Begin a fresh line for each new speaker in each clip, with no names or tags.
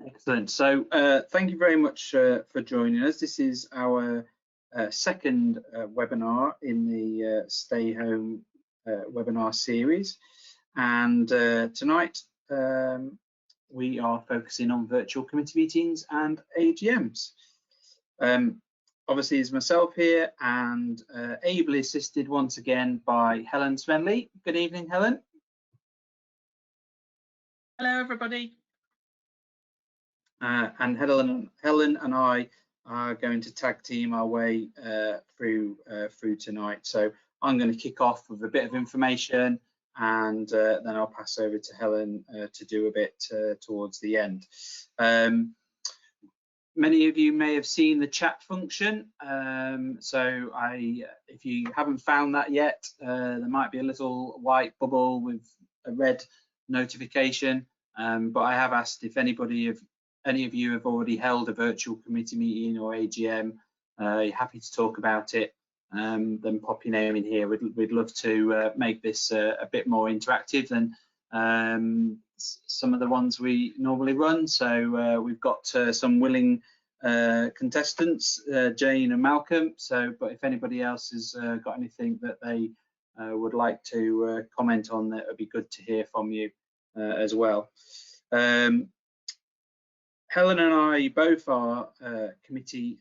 Excellent. So thank you very much for joining us. This is our second webinar in the Stay Home webinar series. And tonight we are focusing on virtual committee meetings and AGMs. Obviously, it's myself here and ably assisted once again by Helen Svenley. Good evening, Helen.
Hello, everybody.
And Helen and I are going to tag team our way through tonight. So I'm going to kick off with a bit of information, and then I'll pass over to Helen to do a bit towards the end. Many of you may have seen the chat function. So if you haven't found that yet, there might be a little white bubble with a red notification. But I have asked if any of you have already held a virtual committee meeting or AGM, you're happy to talk about it, then pop your name in here. We'd love to make this a bit more interactive than some of the ones we normally run. So we've got some willing contestants, Jane and Malcolm. But if anybody else has got anything that they would like to comment on, that would be good to hear from you as well. Helen and I both are committee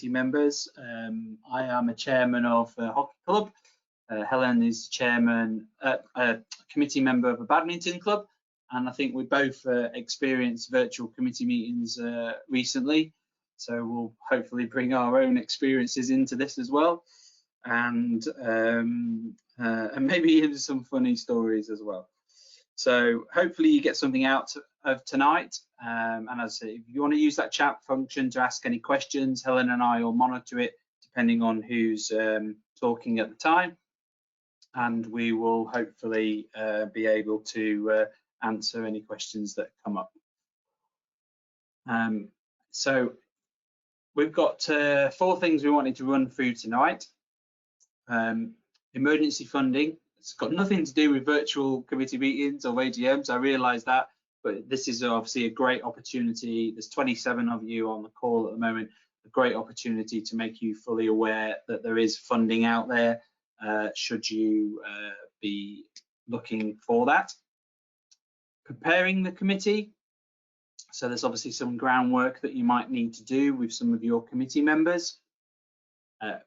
members. I am a chairman of a hockey club. Helen is chairman, a committee member of a badminton club, and I think we both experienced virtual committee meetings recently. So we'll hopefully bring our own experiences into this as well, and maybe even some funny stories as well. So hopefully you get something out of tonight. And as I say, if you want to use that chat function to ask any questions, Helen and I will monitor it depending on who's talking at the time. And we will hopefully be able to answer any questions that come up. So we've got 4 things we wanted to run through tonight. Emergency funding. It's got nothing to do with virtual committee meetings or AGMs, I realise that, but this is obviously a great opportunity. There's 27 of you on the call at the moment, a great opportunity to make you fully aware that there is funding out there, should you be looking for that. Preparing the committee. So there's obviously some groundwork that you might need to do with some of your committee members.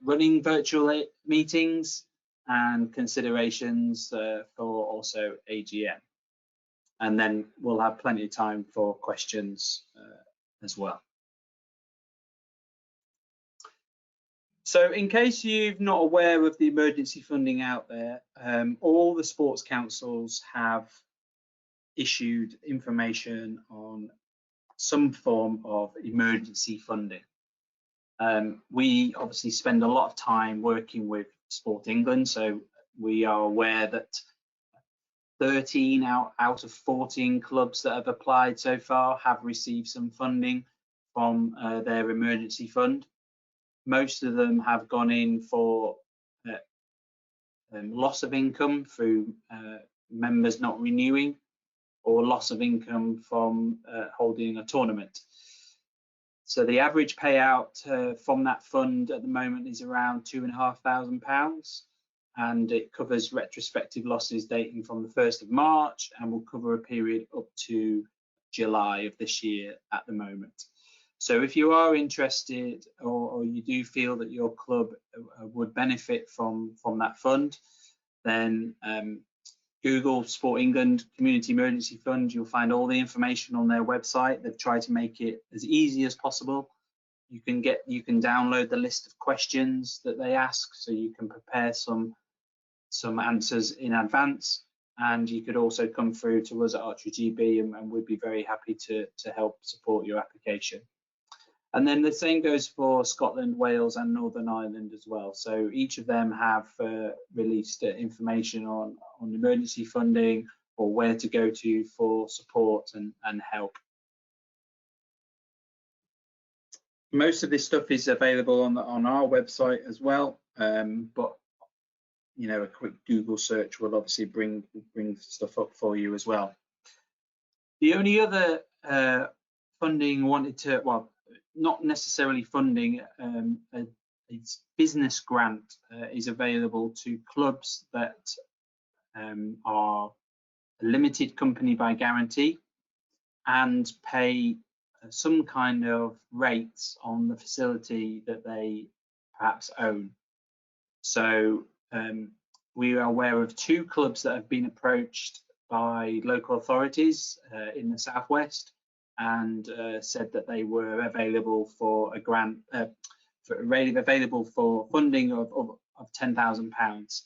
Running virtual meetings and considerations for also AGM. And then we'll have plenty of time for questions as well. So in case you're not aware of the emergency funding out there, all the sports councils have issued information on some form of emergency funding. We obviously spend a lot of time working with Sport England, so we are aware that 13 out of 14 clubs that have applied so far have received some funding from their emergency fund. Most of them have gone in for loss of income through members not renewing, or loss of income from holding a tournament. So the average payout from that fund at the moment is around £2,500, and it covers retrospective losses dating from the 1st of March and will cover a period up to July of this year at the moment. So if you are interested, or you do feel that your club would benefit from that fund, then Google Sport England Community Emergency Fund. You'll find all the information on their website. They've tried to make it as easy as possible. You can download the list of questions that they ask, so you can prepare some answers in advance. And you could also come through to us at Archery GB, and we'd be very happy to help support your application. And then the same goes for Scotland, Wales and Northern Ireland as well. So each of them have released information on emergency funding, or where to go to for support and help. Most of this stuff is available on our website as well, but you know, a quick Google search will obviously bring stuff up for you as well. The only other funding, wanted to, well, not necessarily funding, a business grant is available to clubs that are a limited company by guarantee and pay some kind of rates on the facility that they perhaps own. So we are aware of 2 clubs that have been approached by local authorities in the southwest and said that they were available for a grant, available for funding of £10,000.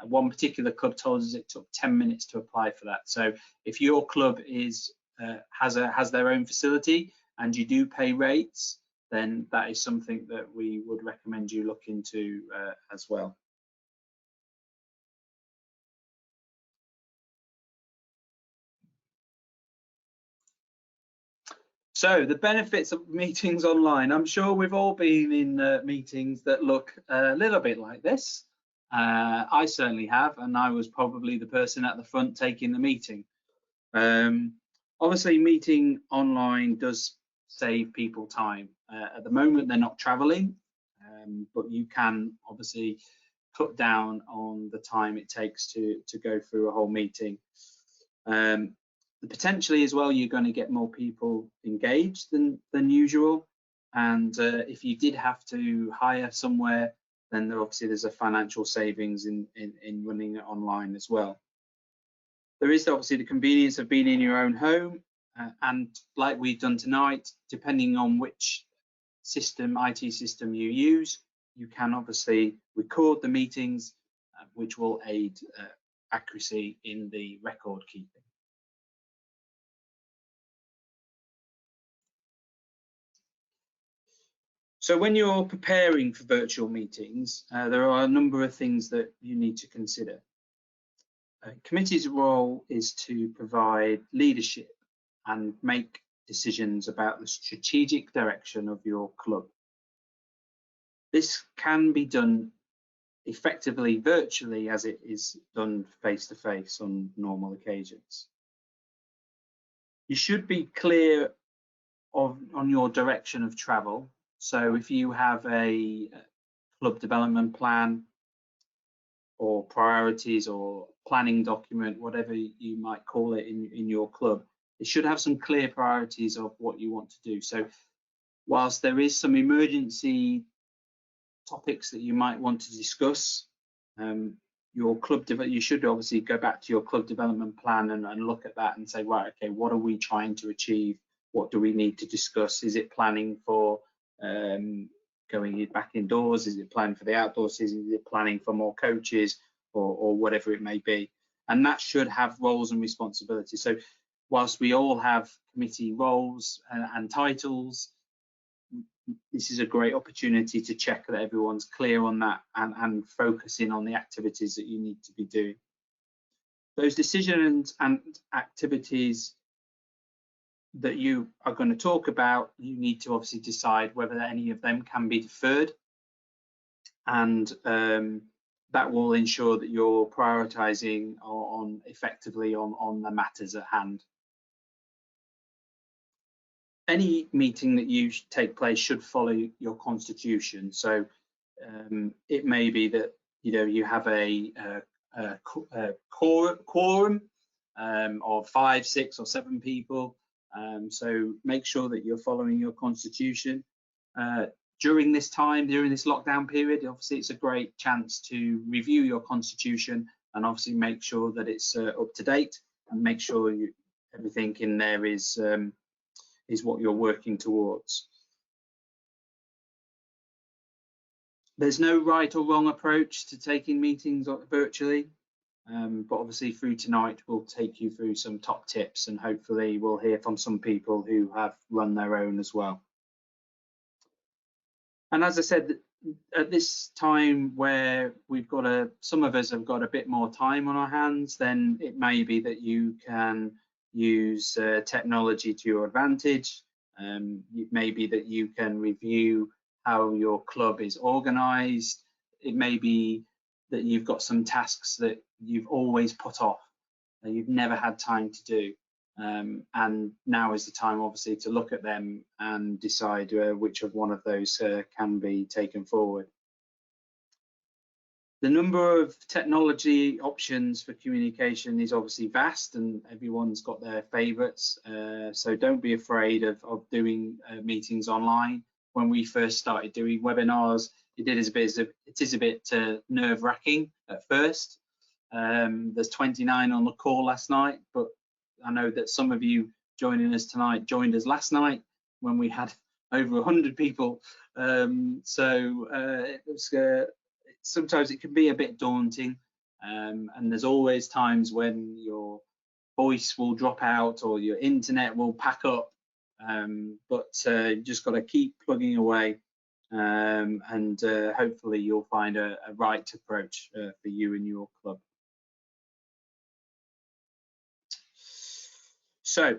One particular club told us it took 10 minutes to apply for that. So if your club is has their own facility and you do pay rates, then that is something that we would recommend you look into as well. So the benefits of meetings online. I'm sure we've all been in meetings that look a little bit like this. I certainly have, and I was probably the person at the front taking the meeting. Obviously, meeting online does save people time. At the moment, they're not traveling, but you can obviously cut down on the time it takes to go through a whole meeting. Potentially as well, you're going to get more people engaged than usual. And if you did have to hire somewhere, then obviously there's a financial savings in running it online as well. There is obviously the convenience of being in your own home, and like we've done tonight, depending on which system, IT system you use, you can obviously record the meetings, which will aid accuracy in the record keeping. So when you're preparing for virtual meetings, there are a number of things that you need to consider. A committee's role is to provide leadership and make decisions about the strategic direction of your club. This can be done effectively virtually as it is done face-to-face on normal occasions. You should be clear on your direction of travel. So if you have a club development plan or priorities or planning document, whatever you might call it in your club, it should have some clear priorities of what you want to do. So whilst there is some emergency topics that you might want to discuss, your club you should obviously go back to your club development plan and look at that and say, right, okay, what are we trying to achieve? What do we need to discuss? Is it planning for going back indoors? Is it planning for the outdoor season? Is it planning for more coaches or whatever it may be? And that should have roles and responsibilities. So whilst we all have committee roles and titles, this is a great opportunity to check that everyone's clear on that and focusing on the activities that you need to be doing. Those decisions and activities that you are going to talk about, you need to obviously decide whether any of them can be deferred, and that will ensure that you're prioritizing effectively on the matters at hand. Any meeting that you take place should follow your constitution. So it may be that you have a quorum of 5, 6, or 7 people. So make sure that you're following your constitution. During this time, during this lockdown period, obviously it's a great chance to review your constitution and obviously make sure that it's up to date and make sure everything in there is what you're working towards. There's no right or wrong approach to taking meetings virtually, but obviously through tonight we'll take you through some top tips and hopefully we'll hear from some people who have run their own as well. And as I said, at this time where we've got some of us have got a bit more time on our hands, then it may be that you can use technology to your advantage. It may be that you can review how your club is organized. It may be that you've got some tasks that you've always put off and you've never had time to do. and now is the time, obviously, to look at them and decide which of one of those can be taken forward. The number of technology options for communication is obviously vast, and everyone's got their favourites. So don't be afraid of doing meetings online. When we first started doing webinars, it is a bit nerve-wracking at first. There's 29 on the call last night, but I know that some of you joining us tonight joined us last night when we had over 100 people. It was sometimes it can be a bit daunting, and there's always times when your voice will drop out or your internet will pack up, but you just got to keep plugging away, and hopefully you'll find a right approach for you and your club. So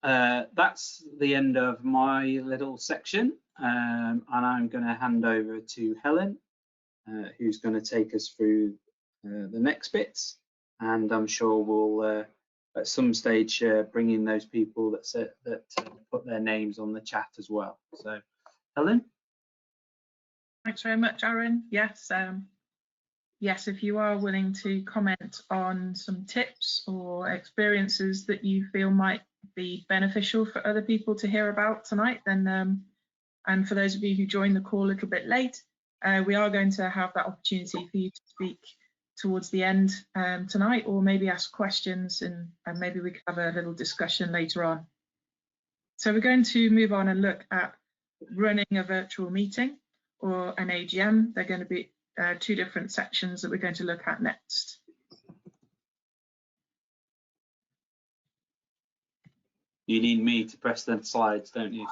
that's the end of my little section, and I'm going to hand over to Helen, who's going to take us through the next bits, and I'm sure we'll at some stage bring in those people that put their names on the chat as well. So, Helen.
Thanks very much, Aaron. Yes, yes, if you are willing to comment on some tips or experiences that you feel might be beneficial for other people to hear about tonight, then and for those of you who joined the call a little bit late, we are going to have that opportunity for you to speak towards the end tonight, or maybe ask questions, and maybe we can have a little discussion later on. So we're going to move on and look at running a virtual meeting or an AGM. They're going to be two different sections that we're going to look at next.
You need me to press the slides, don't you?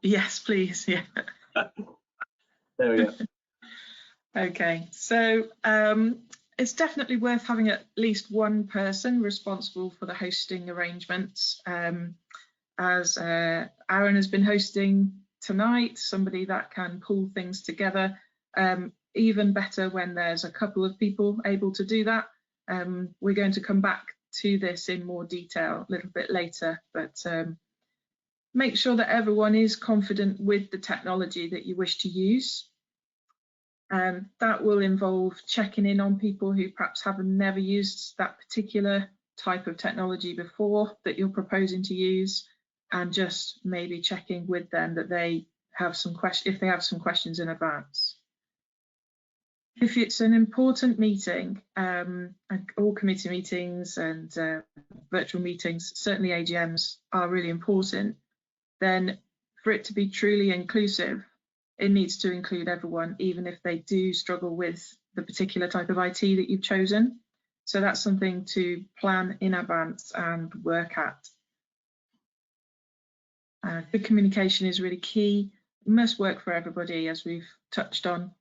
Yes, please. Yeah.
There we go.
Okay, so it's definitely worth having at least one person responsible for the hosting arrangements. As Aaron has been hosting tonight, somebody that can pull things together. Even better when there's a couple of people able to do that. We're going to come back to this in more detail a little bit later, but make sure that everyone is confident with the technology that you wish to use. That will involve checking in on people who perhaps never used that particular type of technology before that you're proposing to use, and just maybe checking with them that they have some questions, if they have some questions in advance. If it's an important meeting, all committee meetings and virtual meetings, certainly AGMs are really important, then for it to be truly inclusive, it needs to include everyone, even if they do struggle with the particular type of IT that you've chosen. So that's something to plan in advance and work at. Good communication is really key. It must work for everybody, as we've touched on.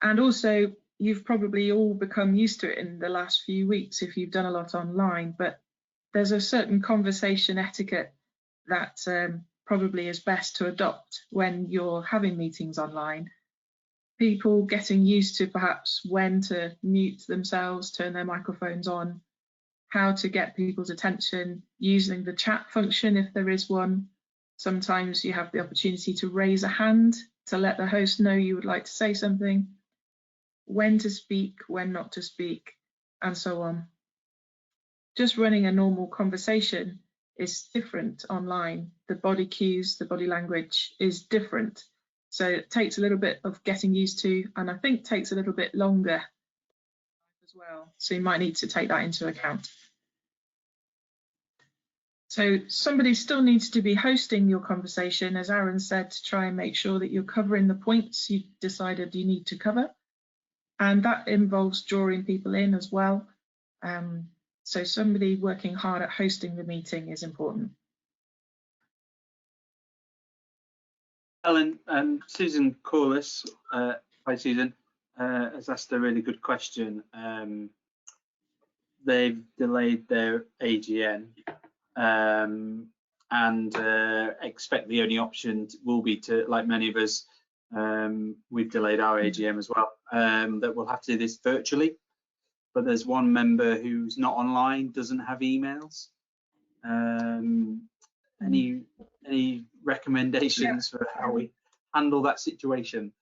And also, you've probably all become used to it in the last few weeks if you've done a lot online, but there's a certain conversation etiquette that probably is best to adopt when you're having meetings online. People getting used to perhaps when to mute themselves, turn their microphones on, how to get people's attention, using the chat function if there is one. Sometimes you have the opportunity to raise a hand to let the host know you would like to say something, when to speak, when not to speak, and so on. Just running a normal conversation is different online. The body cues, the body language is different. So it takes a little bit of getting used to, and I think takes a little bit longer as well. So you might need to take that into account. So somebody still needs to be hosting your conversation, as Aaron said, to try and make sure that you're covering the points you've decided you need to cover. And that involves drawing people in as well. So somebody working hard at hosting the meeting is important.
Helen, Susan Corliss, hi Susan, has asked a really good question. They've delayed their AGM and expect the only option will be to, like many of us, we've delayed our AGM as well, that we'll have to do this virtually. But there's one member who's not online, doesn't have emails. Any recommendations for how we handle that situation?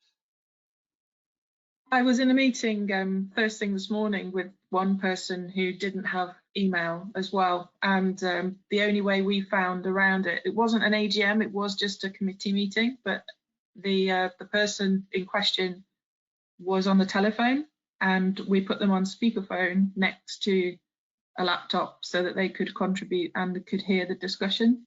I was in a meeting first thing this morning with one person who didn't have email as well, and the only way we found around it, it wasn't an AGM, it was just a committee meeting, but the person in question was on the telephone, and we put them on speakerphone next to a laptop so that they could contribute and could hear the discussion.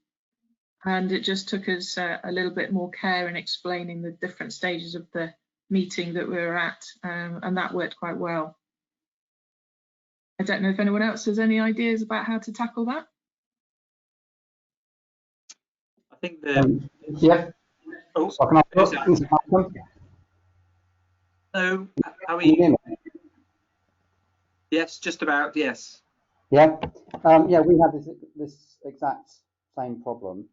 And it just took us a little bit more care in explaining the different stages of the meeting that we were at, and that worked quite well. I don't know if anyone else has any ideas about how to tackle that.
I think the
yeah.
Oh,
So can I
so how are you? Yes, just about, yes.
Yeah, yeah, we have this exact same problem.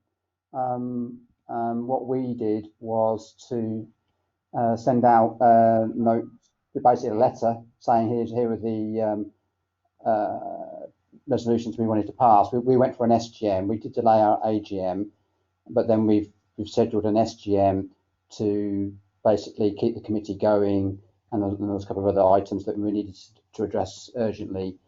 What we did was to send out a note, basically a letter saying here are the resolutions we wanted to pass. We went for an SGM. We did delay our AGM, but then we've scheduled an SGM to basically keep the committee going, and there was a couple of other items that we needed to address urgently.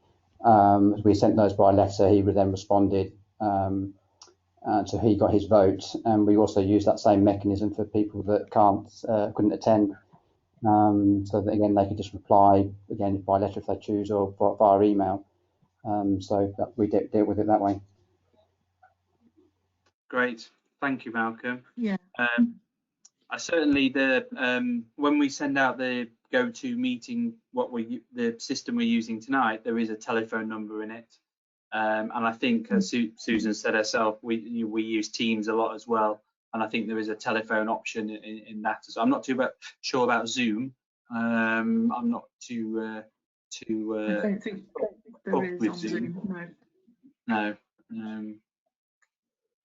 We sent those by letter. He then responded, so he got his vote, and we also used that same mechanism for people that couldn't attend, so that again they could just reply again by letter if they choose, or via email. So that we deal with it that way.
Great, thank you, Malcolm.
Yeah.
I certainly when we send out the go-to meeting, the system we're using tonight, there is a telephone number in it, and I think as Susan said herself, we use Teams a lot as well, and I think there is a telephone option in that. So I'm not too sure about Zoom. I'm not too
I don't think there is on Zoom.
No.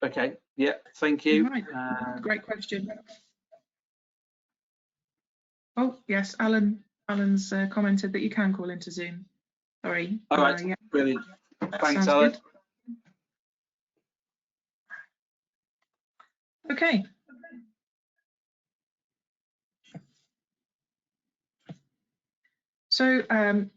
Okay. Yeah. Thank you.
Right. Great question. Oh yes, Alan's commented that you can call into Zoom. Sorry.
All right.
Yeah.
Brilliant. Thanks,
Sounds
Alan.
good. Okay. So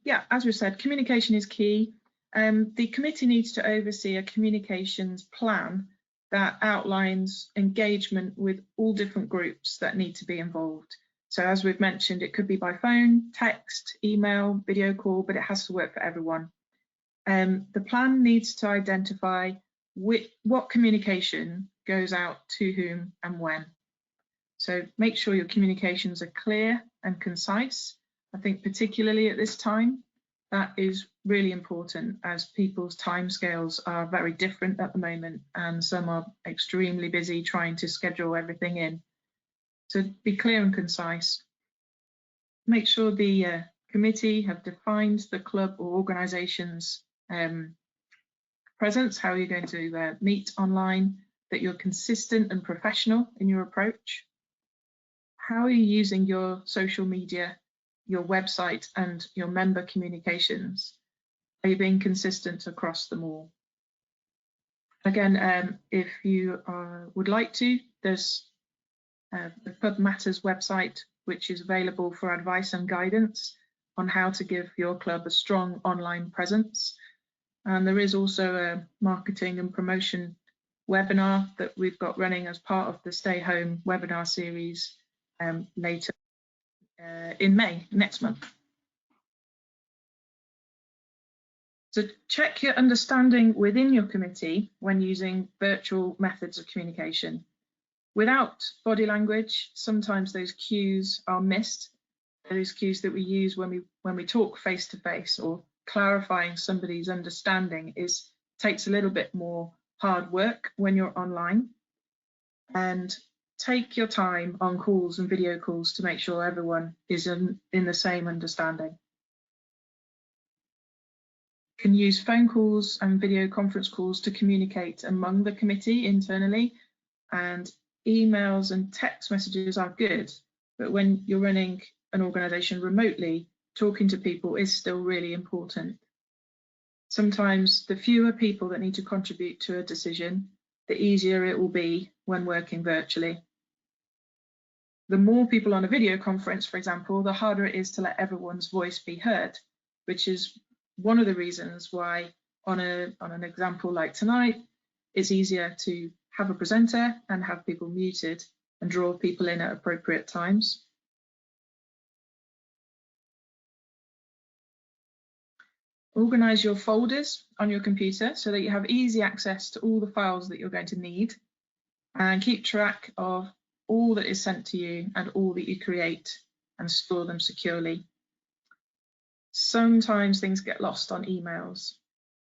yeah, as we said, communication is key. The committee needs to oversee a communications plan that outlines engagement with all different groups that need to be involved. So as we've mentioned, it could be by phone, text, email, video call, but it has to work for everyone. The plan needs to identify what communication goes out to whom and when. So make sure your communications are clear and concise. I think particularly at this time, that is really important, as people's timescales are very different at the moment, and some are extremely busy trying to schedule everything in. So be clear and concise. Make sure the committee have defined the club or organisation's presence, how you're going to meet online, that you're consistent and professional in your approach. How are you using your social media, your website and your member communications? Are you being consistent across them all? Again, if you would like to, there's the Club Matters website, which is available for advice and guidance on how to give your club a strong online presence. And there is also a marketing and promotion webinar that we've got running as part of the Stay Home webinar series later in May, next month. So check your understanding within your committee when using virtual methods of communication. Without body language, sometimes those cues are missed. Those cues that we use when we talk face to face, or clarifying somebody's understanding takes a little bit more hard work when you're online. And take your time on calls and video calls to make sure everyone is in the same understanding. You can use phone calls and video conference calls to communicate among the committee internally, and emails and text messages are good, but when you're running an organisation remotely, talking to people is still really important. Sometimes the fewer people that need to contribute to a decision, the easier it will be when working virtually. The more people on a video conference, for example, the harder it is to let everyone's voice be heard, which is one of the reasons why on an example like tonight, it's easier to have a presenter and have people muted and draw people in at appropriate times. Organise your folders on your computer so that you have easy access to all the files that you're going to need, and keep track of all that is sent to you and all that you create and store them securely. Sometimes things get lost on emails.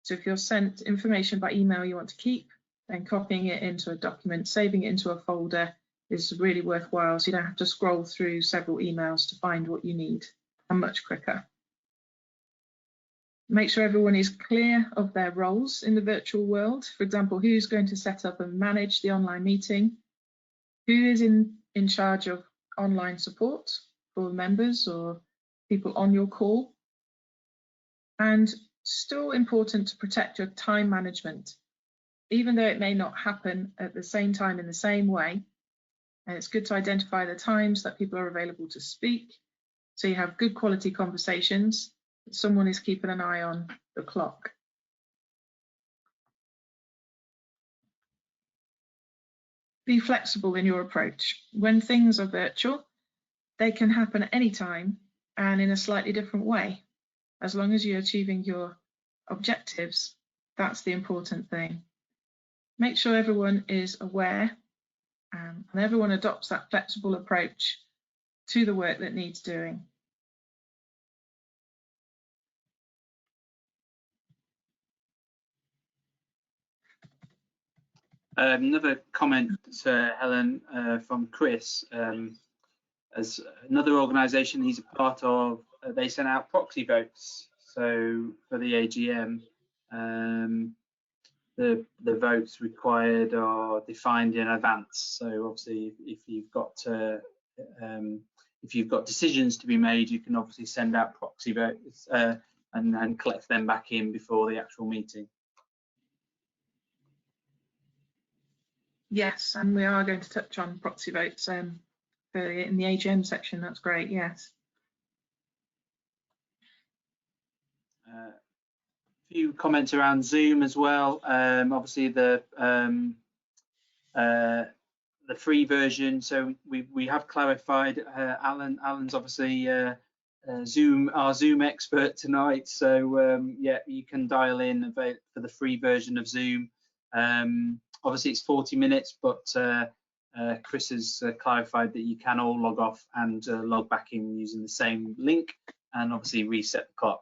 So if you're sent information by email you want to keep, then copying it into a document, saving it into a folder is really worthwhile, so you don't have to scroll through several emails to find what you need, and much quicker. Make sure everyone is clear of their roles in the virtual world. For example, who's going to set up and manage the online meeting, who is in charge of online support for members or people on your call, and still important to protect your time management. Even though it may not happen at the same time in the same way, and it's good to identify the times that people are available to speak, so you have good quality conversations. Someone is keeping an eye on the clock. Be flexible in your approach. When things are virtual, they can happen at any time and in a slightly different way. As long as you're achieving your objectives, that's the important thing. Make sure everyone is aware and everyone adopts that flexible approach to the work that needs doing.
Another comment, Helen, from Chris. As another organisation he's a part of, they sent out proxy votes. So for the AGM, the votes required are defined in advance. So obviously, if you've got decisions to be made, you can obviously send out proxy votes and collect them back in before the actual meeting.
Yes, and we are going to touch on proxy votes in the AGM section. That's great, yes.
A few comments around Zoom as well. Obviously the free version. So we have clarified. Alan's obviously our Zoom expert tonight. So yeah, you can dial in for the free version of Zoom. Obviously it's 40 minutes, but Chris has clarified that you can all log off and log back in using the same link, and obviously reset the clock.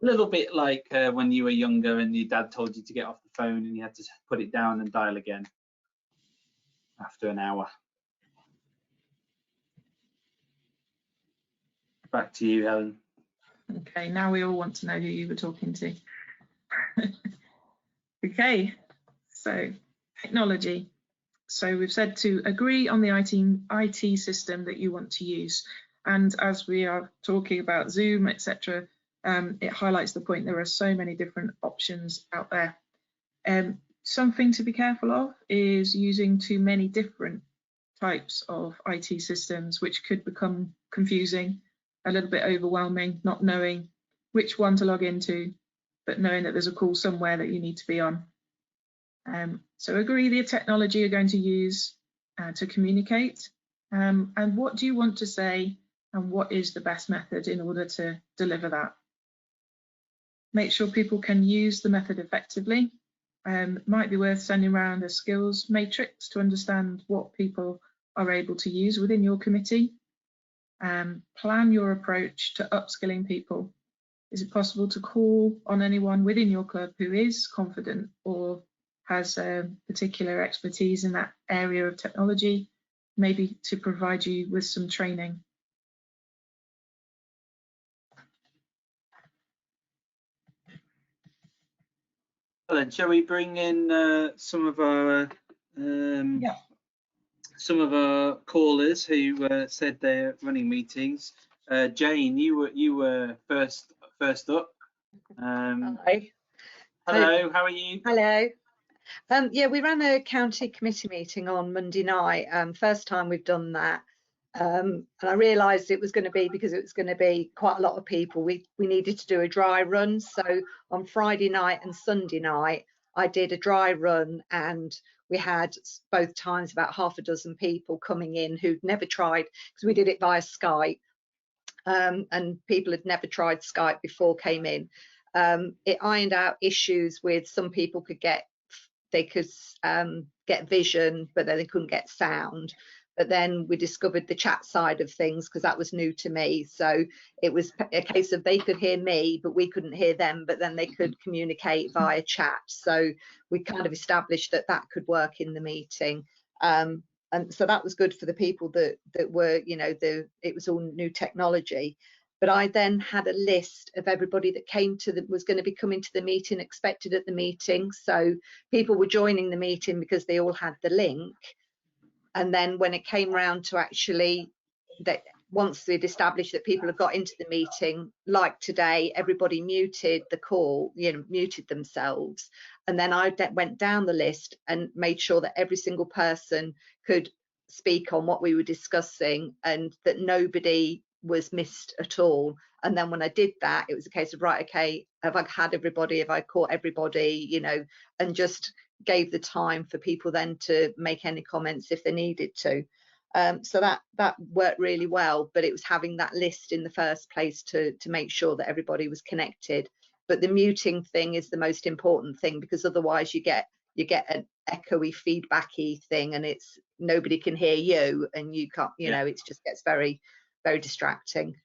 A little bit like when you were younger and your dad told you to get off the phone and you had to put it down and dial again after an hour. Back to you, Helen.
Okay, now we all want to know who you were talking to. Okay, so technology. So we've said to agree on the IT system that you want to use. And as we are talking about Zoom, etc., it highlights the point there are so many different options out there. Something to be careful of is using too many different types of IT systems, which could become confusing, a little bit overwhelming, not knowing which one to log into, but knowing that there's a call somewhere that you need to be on. So agree the technology you're going to use to communicate, and what do you want to say, and what is the best method in order to deliver that. Make sure people can use the method effectively. Might be worth sending around a skills matrix to understand what people are able to use within your committee. Plan your approach to upskilling people. Is it possible to call on anyone within your club who is confident or has particular expertise in that area of technology, maybe to provide you with some training?
Helen, shall we bring in some of our callers who said they're running meetings? Jane, you were first up.
Hi.
Hello, how are you?
Hello. Yeah, we ran a county committee meeting on Monday night. First time we've done that. And I realised it was going to be, because it was going to be quite a lot of people, we needed to do a dry run. So on Friday night and Sunday night, I did a dry run, and we had both times about half a dozen people coming in who'd never tried, because we did it via Skype, and people had never tried Skype before came in. It ironed out issues with some people could get vision, but then they couldn't get sound. But then we discovered the chat side of things, because that was new to me. So it was a case of they could hear me, but we couldn't hear them, but then they could communicate via chat. So we kind of established that that could work in the meeting. And so that was good for the people that were, you know, it was all new technology. But I then had a list of everybody that came to was going to be coming to the meeting, expected at the meeting. So people were joining the meeting because they all had the link. And then when it came round to actually, that once we'd established that people had got into the meeting, like today, everybody muted the call, you know, muted themselves. And then I went down the list and made sure that every single person could speak on what we were discussing, and that nobody was missed at all. And then when I did that, it was a case of, right, okay, have I had everybody, have I caught everybody, you know, and just gave the time for people then to make any comments if they needed to. So that worked really well, but it was having that list in the first place to make sure that everybody was connected. But the muting thing is the most important thing, because otherwise you get an echoey, feedbacky thing, and it's nobody can hear you, and you can't, you know, it just gets very, very distracting.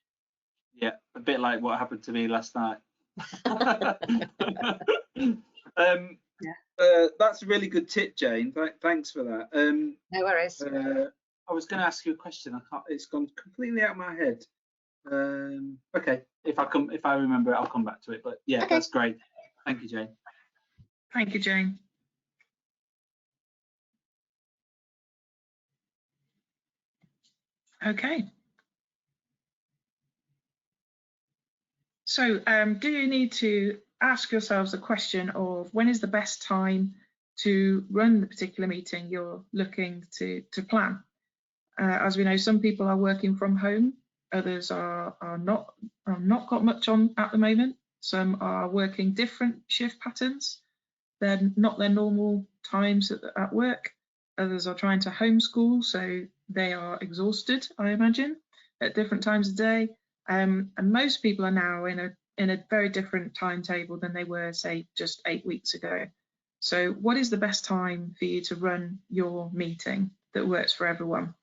Yeah, a bit like what happened to me last night. That's a really good tip, Jane. Thanks for that.
No worries.
I was going to ask you a question. I can't. It's gone completely out of my head. Okay, if I remember it, I'll come back to it. But yeah, okay. That's great. Thank you, Jane.
Thank you, Jane. Okay. So do you need to ask yourselves a question of when is the best time to run the particular meeting you're looking to plan? As we know, some people are working from home, others are not got much on at the moment. Some are working different shift patterns. They're not their normal times at work. Others are trying to homeschool, so they are exhausted, I imagine, at different times of day. And most people are now in a very different timetable than they were, say, just 8 weeks ago. So what is the best time for you to run your meeting that works for everyone?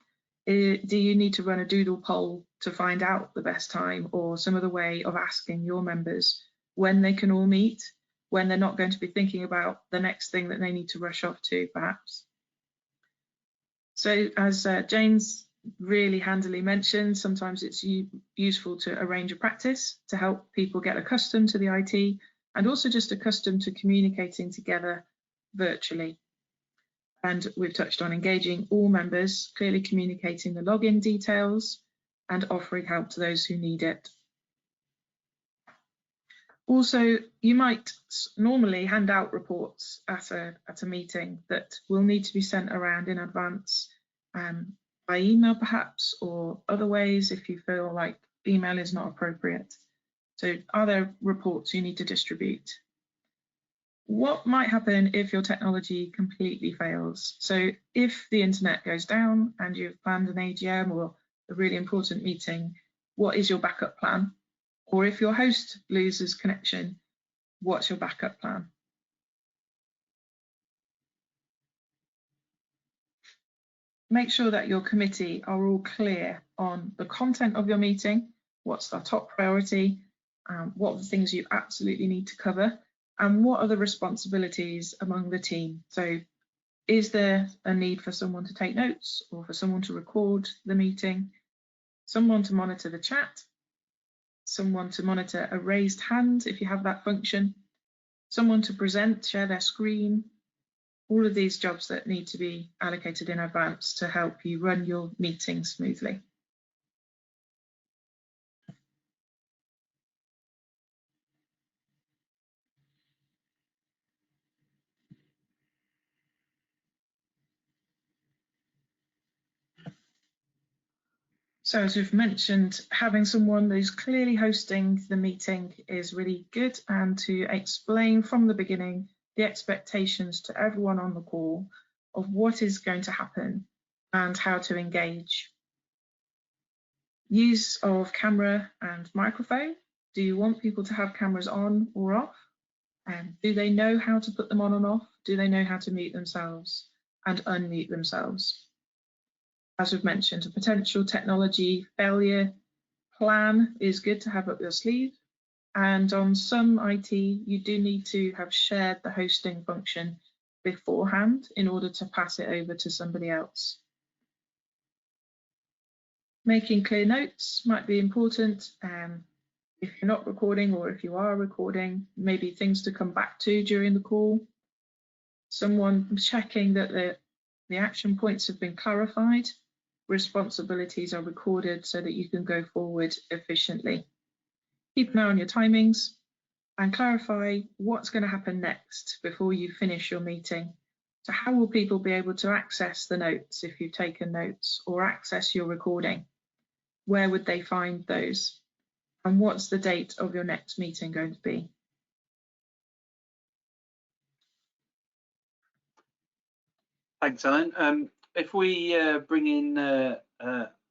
Do you need to run a doodle poll to find out the best time, or some other way of asking your members when they can all meet, when they're not going to be thinking about the next thing that they need to rush off to, perhaps? So as Jane's really handily mentioned, sometimes it's useful to arrange a practice to help people get accustomed to the IT, and also just accustomed to communicating together virtually. And we've touched on engaging all members, clearly communicating the login details, and offering help to those who need it. Also, you might normally hand out reports at a meeting that will need to be sent around in advance, by email perhaps, or other ways if you feel like email is not appropriate. So are there reports you need to distribute? What might happen if your technology completely fails? So if the internet goes down and you've planned an AGM or a really important meeting, what is your backup plan? Or if your host loses connection, what's your backup plan? Make sure that your committee are all clear on the content of your meeting, what's the top priority, what are the things you absolutely need to cover, and what are the responsibilities among the team. So is there a need for someone to take notes, or for someone to record the meeting, someone to monitor the chat, someone to monitor a raised hand if you have that function, someone to present, share their screen, all of these jobs that need to be allocated in advance to help you run your meeting smoothly. So as we've mentioned, having someone who's clearly hosting the meeting is really good, and to explain from the beginning the expectations to everyone on the call of what is going to happen and how to engage. Use of camera and microphone. Do you want people to have cameras on or off? Do they know how to put them on and off? Do they know how to mute themselves and unmute themselves? As we've mentioned, a potential technology failure plan is good to have up your sleeve. And on some IT, you do need to have shared the hosting function beforehand in order to pass it over to somebody else. Making clear notes might be important. If you're not recording, or if you are recording, maybe things to come back to during the call. Someone checking that the action points have been clarified. Responsibilities are recorded so that you can go forward efficiently. Keep an eye on your timings and clarify what's going to happen next before you finish your meeting. So how will people be able to access the notes if you've taken notes, or access your recording? Where would they find those? And what's the date of your next meeting going to be?
Thanks, Helen. If we bring in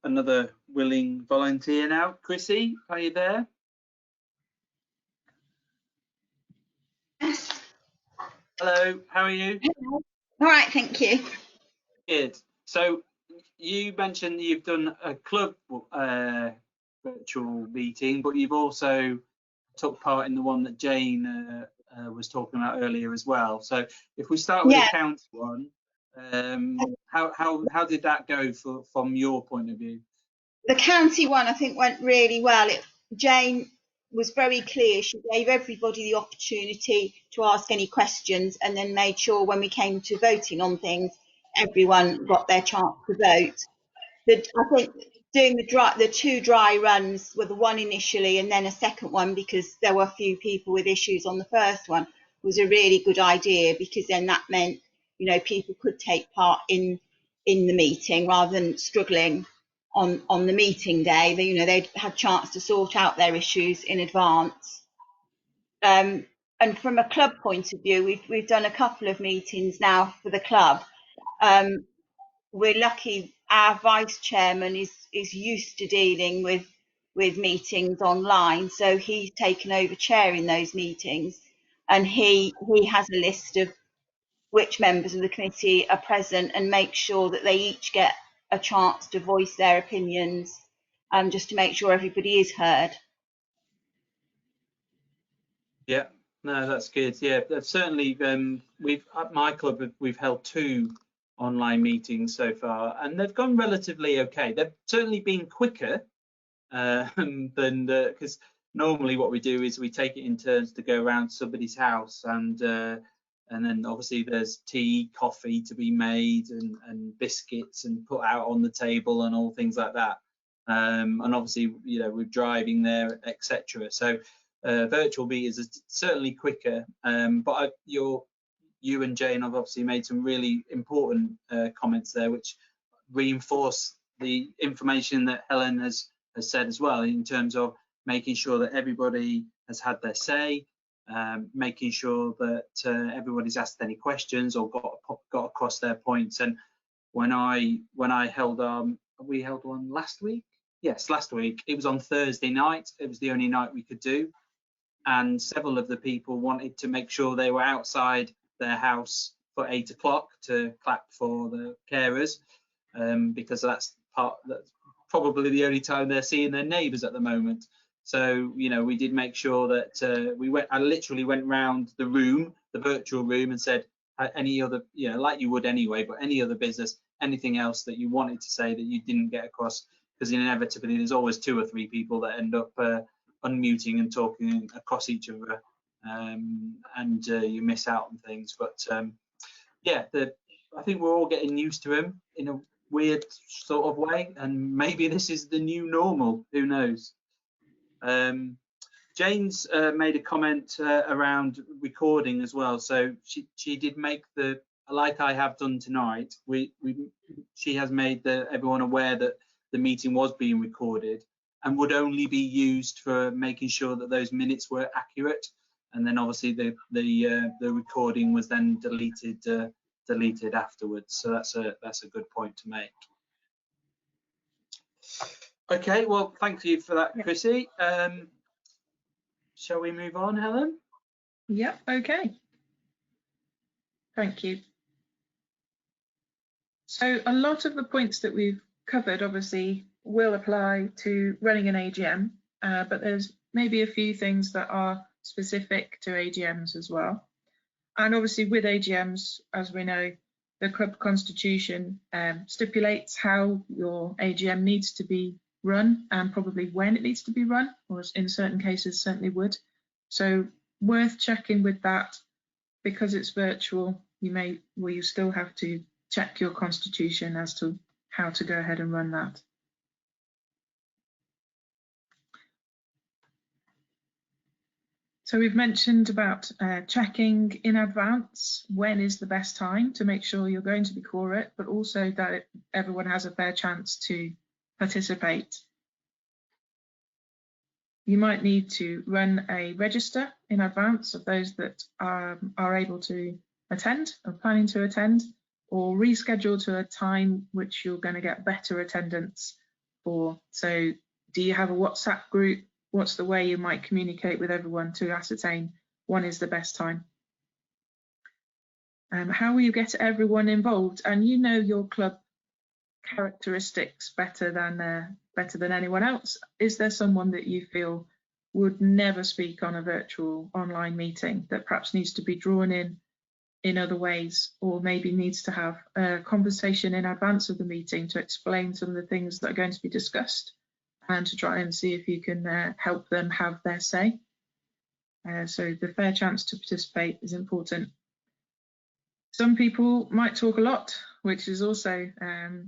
another willing volunteer now, Chrissy, are you there?
Yes.
Hello, how are you?
Hello. All right, thank you.
Good. So you mentioned you've done a club virtual meeting, but you've also took part in the one that Jane was talking about earlier as well. So if we start with the county one, how did that go from your point of view?
The county one, I think, went really well. Jane was very clear. She gave everybody the opportunity to ask any questions, and then made sure when we came to voting on things, everyone got their chance to vote. I think doing the two dry runs were the one initially, and then a second one, because there were a few people with issues on the first one, was a really good idea, because then that meant, you know, people could take part in the meeting rather than struggling on the meeting day. You know, they'd had a chance to sort out their issues in advance. And from a club point of view, we've done a couple of meetings now for the club. We're lucky our vice chairman is used to dealing with meetings online, so he's taken over chairing those meetings, and he has a list of which members of the committee are present, and make sure that they each get a chance to voice their opinions, just to make sure everybody is heard.
Yeah, no, that's good. Yeah, that's certainly we've at my club we've held 2 online meetings so far, and they've gone relatively okay. They've certainly been quicker than because normally what we do is we take it in turns to go around somebody's house, and then obviously there's tea, coffee to be made, and biscuits and put out on the table and all things like that. And obviously, you know, we're driving there, etc. So virtual meetings are certainly quicker. But you and Jane have obviously made some really important comments there, which reinforce the information that Helen has said as well, in terms of making sure that everybody has had their say, making sure that everybody's asked any questions or got across their points. And when I held we held one last week. Yes, last week. It was on Thursday night. It was the only night we could do, and several of the people wanted to make sure they were outside their house for 8 o'clock to clap for the carers, because that's probably the only time they're seeing their neighbours at the moment. So, you know, we did make sure that I literally went round the room, the virtual room, and said any other, you know, like you would anyway, but any other business, anything else that you wanted to say that you didn't get across, because inevitably there's always 2 or 3 people that end up unmuting and talking across each other, and you miss out on things. But yeah, I think we're all getting used to him in a weird sort of way, and maybe this is the new normal, who knows. Jane's made a comment around recording as well, so she did make like I have done tonight, she has made everyone aware that the meeting was being recorded and would only be used for making sure that those minutes were accurate. And then obviously the recording was then deleted afterwards. So that's a good point to make. Okay, well, thank you for that, Chrissy. Shall we move on, Helen?
Yeah, okay. Thank you. So a lot of the points that we've covered obviously will apply to running an AGM, but there's maybe a few things that are specific to AGMs as well. And obviously with AGMs, as we know, the club constitution stipulates how your AGM needs to be run and probably when it needs to be run, or in certain cases certainly would. So worth checking with that. Because it's virtual, you still have to check your constitution as to how to go ahead and run that. So we've mentioned about checking in advance when is the best time to make sure you're going to be quorate, but also that everyone has a fair chance to participate. You might need to run a register in advance of those that are able to attend or planning to attend, or reschedule to a time which you're going to get better attendance for. So do you have a WhatsApp group? What's the way you might communicate with everyone to ascertain when is the best time? How will you get everyone involved? And you know your club characteristics better than anyone else. Is there someone that you feel would never speak on a virtual online meeting that perhaps needs to be drawn in other ways, or maybe needs to have a conversation in advance of the meeting to explain some of the things that are going to be discussed and to try and see if you can help them have their say? So the fair chance to participate is important. Some people might talk a lot, which is also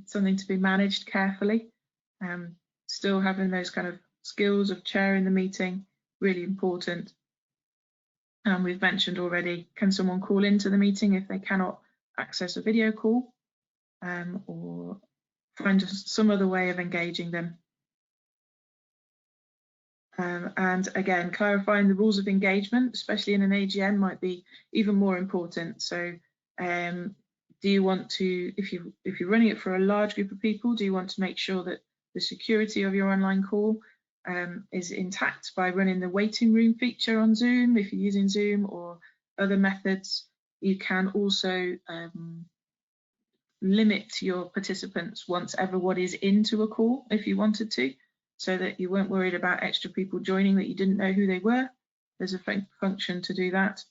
something to be managed carefully. Still having those kind of skills of chairing the meeting, really important. And we've mentioned already, can someone call into the meeting if they cannot access a video call, or find some other way of engaging them? And again, clarifying the rules of engagement, especially in an AGM, might be even more important. So do you want to, if you're running it for a large group of people, do you want to make sure that the security of your online call is intact by running the waiting room feature on Zoom? If you're using Zoom or other methods, you can also limit your participants once everyone is into a call if you wanted to, so that you weren't worried about extra people joining that you didn't know who they were. There's a function to do that.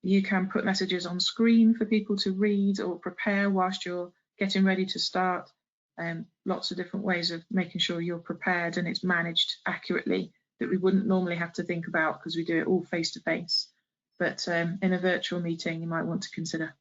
You can put messages on screen for people to read or prepare whilst you're getting ready to start. Lots of different ways of making sure you're prepared and it's managed accurately that we wouldn't normally have to think about because we do it all face to face. But in a virtual meeting, you might want to consider.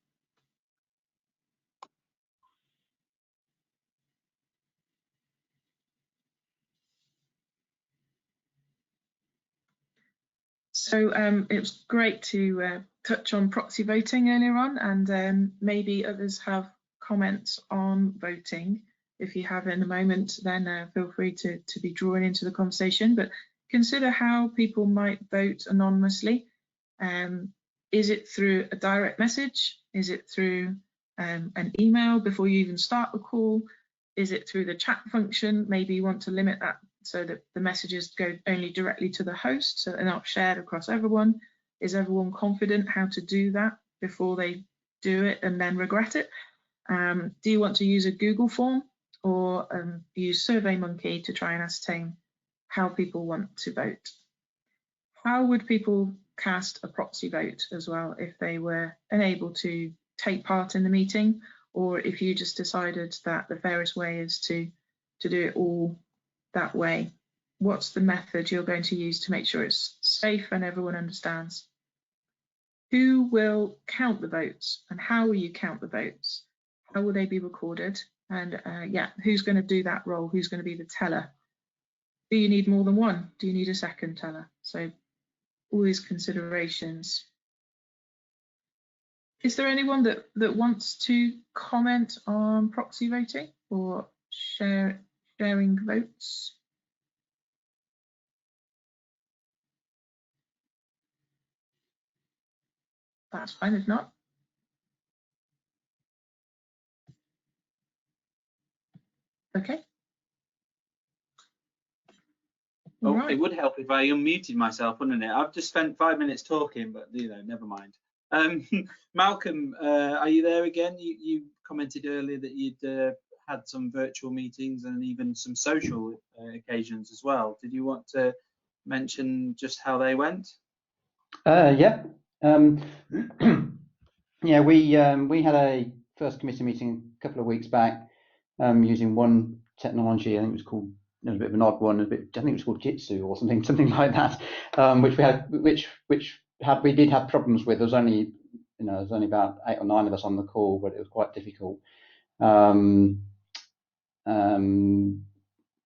So it was great to touch on proxy voting earlier on, and maybe others have comments on voting. If you have in a moment, then feel free to be drawn into the conversation, but consider how people might vote anonymously. Is it through a direct message? Is it through an email before you even start the call? Is it through the chat function? Maybe you want to limit that so that the messages go only directly to the host, so they're not shared across everyone. Is everyone confident how to do that before they do it and then regret it? Do you want to use a Google form or use SurveyMonkey to try and ascertain how people want to vote? How would people cast a proxy vote as well if they were unable to take part in the meeting, or if you just decided that the fairest way is to do it all that way? What's the method you're going to use to make sure it's safe and everyone understands? Who will count the votes and how will you count the votes? How will they be recorded? And yeah, who's going to do that role? Who's going to be the teller? Do you need more than one? Do you need a second teller? So all these considerations. Is there anyone that wants to comment on proxy voting or sharing votes. That's fine if not. Okay.
Oh,
Right.
it would help if I unmuted myself, wouldn't it? I've just spent 5 minutes talking, but never mind. Malcolm, are you there again? You commented earlier that you'd had some virtual meetings and even some social occasions as well. Did you want to mention just how they went?
Yeah. Yeah, we had a first committee meeting a couple of weeks back using one technology. I think it was called, it was a bit of an odd one, I think it was called Jitsu or something like that, we did have problems with. There was only about 8 or 9 of us on the call, but it was quite difficult. But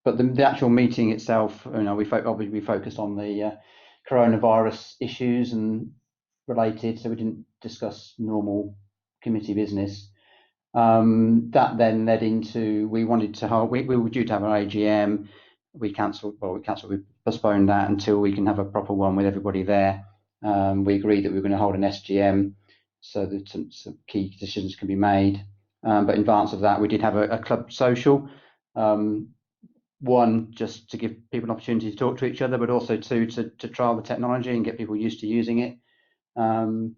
the actual meeting itself, we focused on the coronavirus issues and related, so we didn't discuss normal committee business. That then led into, we were due to have an AGM. We postponed that until we can have a proper one with everybody there. We agreed that we were going to hold an SGM so that some key decisions can be made. But in advance of that, we did have a club social. One, just to give people an opportunity to talk to each other, but also two, to trial the technology and get people used to using it. And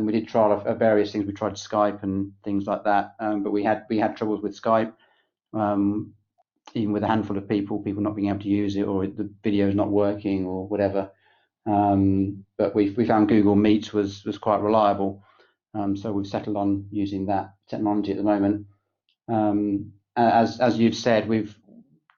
we did trial various things. We tried Skype and things like that, but we had troubles with Skype, even with a handful of people not being able to use it, or the video is not working or whatever. But we found Google Meet was quite reliable, so we've settled on using that technology at the moment. As you've said,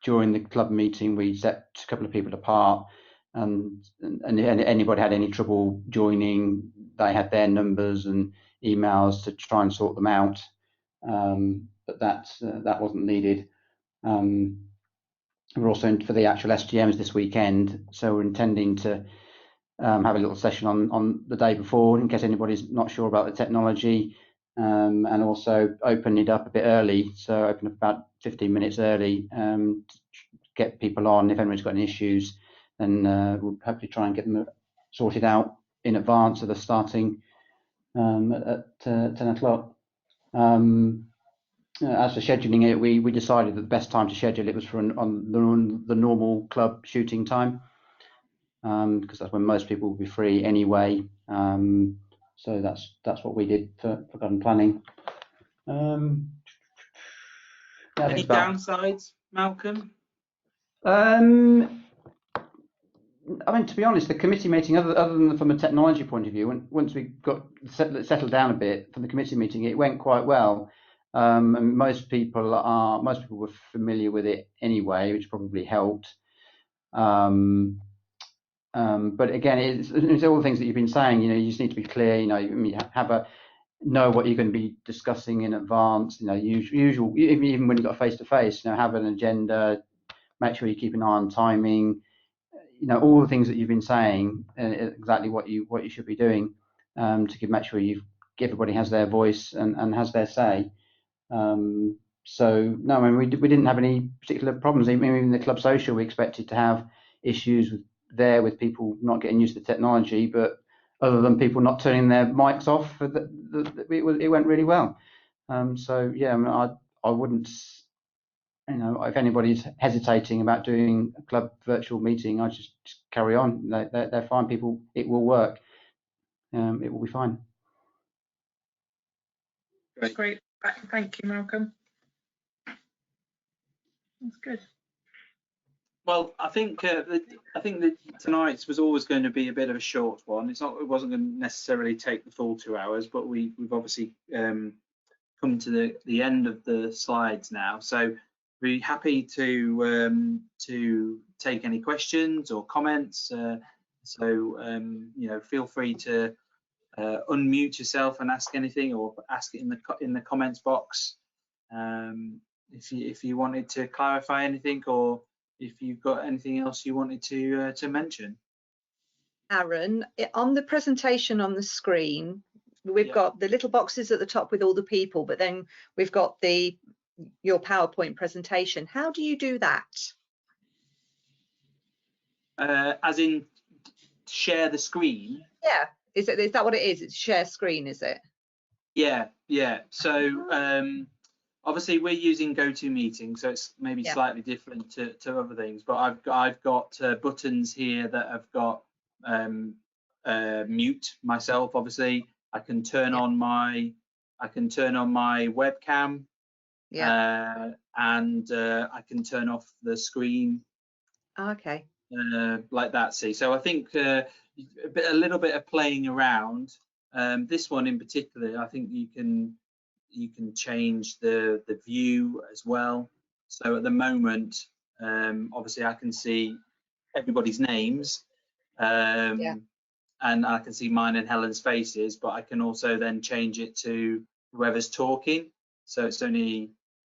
during the club meeting, we set a couple of people apart, and anybody had any trouble joining, they had their numbers and emails to try and sort them out. But that wasn't needed. We're also for the actual SGMs this weekend, so we're intending to have a little session on the day before in case anybody's not sure about the technology. And also open it up a bit early, so open up about 15 minutes early to get people on. If anyone's got any issues, then we'll hopefully try and get them sorted out in advance of the starting at 10 o'clock. As for scheduling it, we decided that the best time to schedule it was on the normal club shooting time, because that's when most people will be free anyway. So that's what we did for garden planning.
Any downsides, Malcolm?
I mean, to be honest, the committee meeting, other than from a technology point of view, once we got settled down a bit from the committee meeting, it went quite well. And most people were familiar with it anyway, which probably helped. But again, it's all the things that you've been saying. You just need to be clear. You know what you're going to be discussing in advance. Usual. Even when you've got face to face, have an agenda. Make sure you keep an eye on timing. All the things that you've been saying, exactly what you should be doing to make sure everybody has their voice and has their say. So no, I mean, we didn't have any particular problems. Even in the club social, we expected to have issues with people not getting used to the technology, but other than people not turning their mics off, it went really well. So yeah, I mean, I wouldn't, if anybody's hesitating about doing a club virtual meeting, I just carry on. They're fine. People, it will work. It will be fine.
That's great. Thank you, Malcolm. That's good.
Well, I think that tonight's was always going to be a bit of a short one. It wasn't going to necessarily take the full 2 hours, but we've obviously come to the end of the slides now. So we're happy to take any questions or comments. Feel free to unmute yourself and ask anything, or ask it in the comments box. If you wanted to clarify anything, or if you've got anything else you wanted to mention.
Aaron, on the presentation on the screen, we've got the little boxes at the top with all the people, but then we've got the your PowerPoint presentation. How do you do that?
As in share the screen?
Yeah, is that what it is? It's share screen, is it?
Yeah. So obviously we're using GoToMeeting, so it's maybe slightly different to other things. But I've got buttons here that have got mute myself. Obviously, I can turn on my webcam.
Yeah.
And I can turn off the screen.
Okay.
Like that. See, so I think a little bit of playing around. This one in particular, I think you can change the view as well. So at the moment, obviously I can see everybody's names, and I can see mine and Helen's faces, but I can also then change it to whoever's talking. So it's only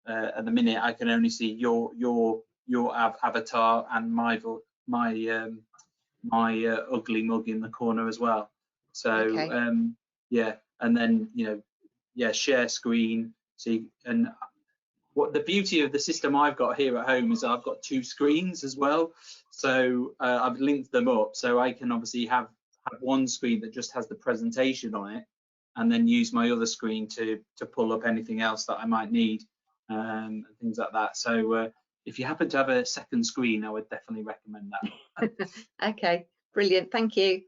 at the minute I can only see your avatar and my ugly mug in the corner as well. So yeah, and then share screen. See, and what the beauty of the system I've got here at home is I've got 2 screens as well. So I've linked them up, so I can obviously have one screen that just has the presentation on it, and then use my other screen to pull up anything else that I might need, and things like that. So if you happen to have a second screen, I would definitely recommend that.
Okay, brilliant, thank you.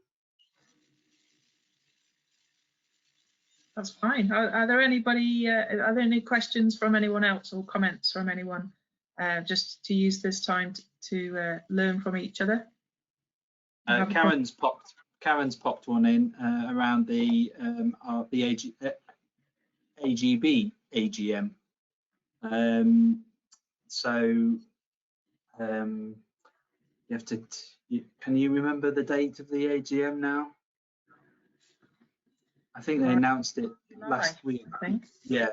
That's fine. Are there any questions from anyone else or comments from anyone? Just to use this time to learn from each other.
Karen's popped one in around the AGM. You have to. Can you remember the date of the AGM now? I think they announced it last week.
I think.
Yeah,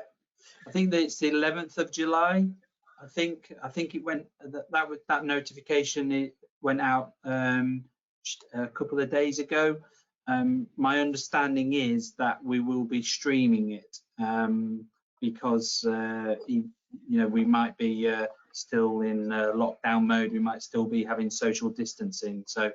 I think that it's the 11th of July. I think it went that notification it went out a couple of days ago. My understanding is that we will be streaming it because we might be still in lockdown mode. We might still be having social distancing. So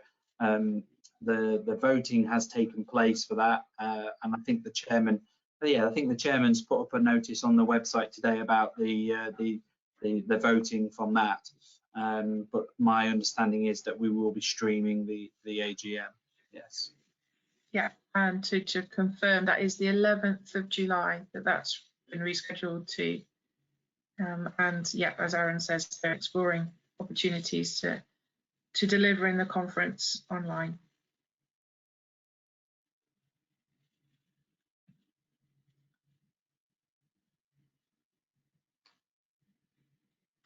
the voting has taken place for that, and I think the chairman's put up a notice on the website today about the voting from that. But my understanding is that we will be streaming the AGM. Yes.
Yeah, and to confirm, that is the 11th of July that's been rescheduled to. And yeah, as Aaron says, they're exploring opportunities to deliver in the conference online.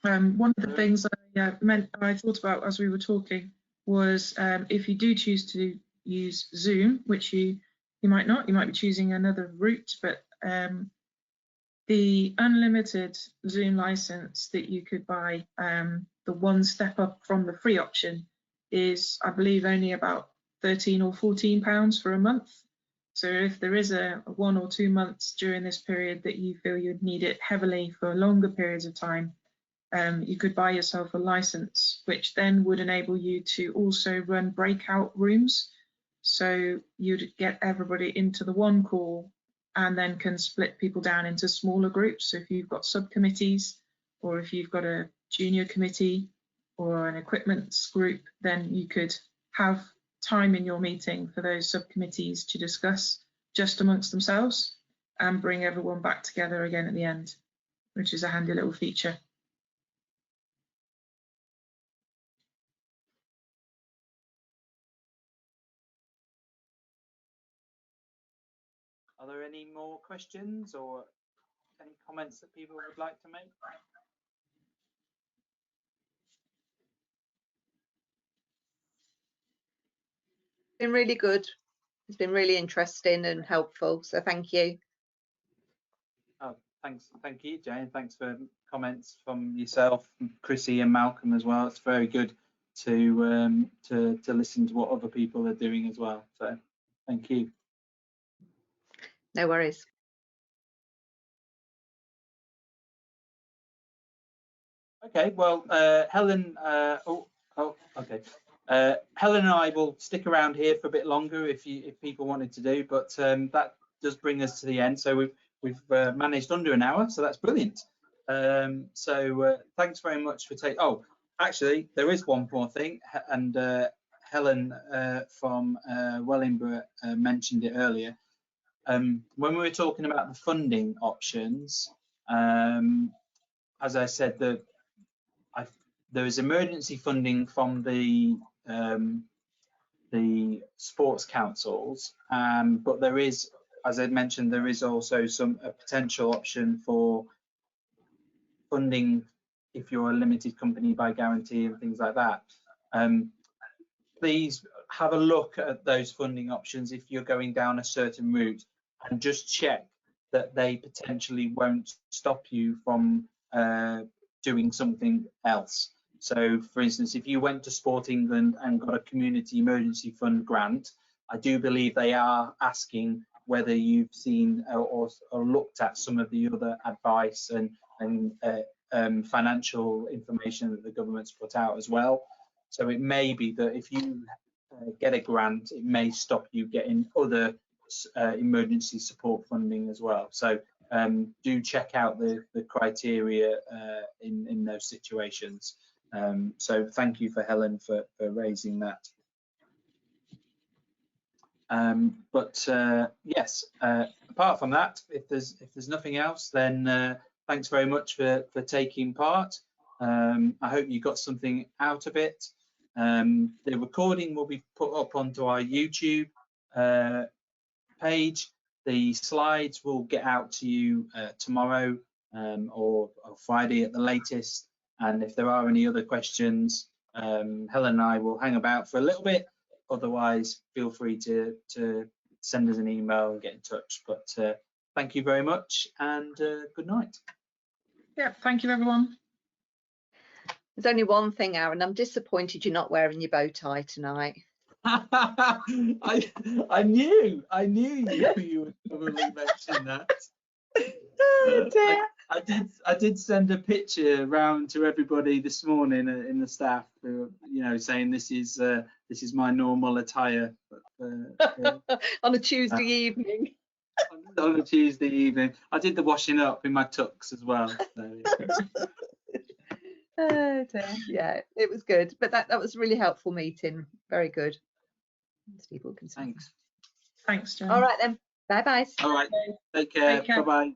One of the things I thought about as we were talking was if you do choose to use Zoom, which you might not, you might be choosing another route, but the unlimited Zoom license that you could buy, the one step up from the free option, is I believe only about £13 or £14 for a month. So if there is a 1 or 2 months during this period that you feel you'd need it heavily for longer periods of time, you could buy yourself a license, which then would enable you to also run breakout rooms. So you'd get everybody into the one call and then can split people down into smaller groups. So if you've got subcommittees, or if you've got a junior committee or an equipment group, then you could have time in your meeting for those subcommittees to discuss just amongst themselves and bring everyone back together again at the end, which is a handy little feature.
Are there any more questions or any comments that people would like to make?
Been really good. It's been really interesting and helpful. So thank you.
Oh, thanks. Thank you, Jane. Thanks for comments from yourself, Chrissy and Malcolm as well. It's very good to listen to what other people are doing as well. So thank you.
No worries.
Okay, well, Helen, okay. Helen and I will stick around here for a bit longer if people wanted to do, but that does bring us to the end. So we've managed under an hour, so that's brilliant. So thanks very much for taking. Oh, actually, there is one more thing, and Helen from Wellingborough mentioned it earlier. When we were talking about the funding options, as I said, there is emergency funding from the sports councils, but there is, as I mentioned, there is also a potential option for funding if you're a limited company by guarantee and things like that. Please have a look at those funding options if you're going down a certain route, and just check that they potentially won't stop you from doing something else. So, for instance, if you went to Sport England and got a community emergency fund grant, I do believe they are asking whether you've seen or looked at some of the other advice and financial information that the government's put out as well. So it may be that if you get a grant, it may stop you getting other emergency support funding as well. So do check out the criteria in those situations. So thank you for Helen for raising that. But yes, apart from that, if there's nothing else, then thanks very much for taking part. I hope you got something out of it. The recording will be put up onto our YouTube page. The slides will get out to you tomorrow or Friday at the latest. And if there are any other questions, Helen and I will hang about for a little bit. Otherwise, feel free to send us an email and get in touch. But thank you very much, and good night.
Yeah, thank you, everyone.
There's only one thing, Aaron. I'm disappointed you're not wearing your bow tie tonight.
I knew you would probably mention that.
Oh, dear.
I did send a picture round to everybody this morning in the staff, saying this is my normal attire. But,
On a Tuesday evening.
On a Tuesday evening, I did the washing up in my tux as well. So.
Oh dear. Yeah, it was good, but that was a really helpful meeting. Very good. Steve Wilkinson.
Thanks.
Thanks, Jen.
All right then. Bye bye.
All right. Take care. Bye bye.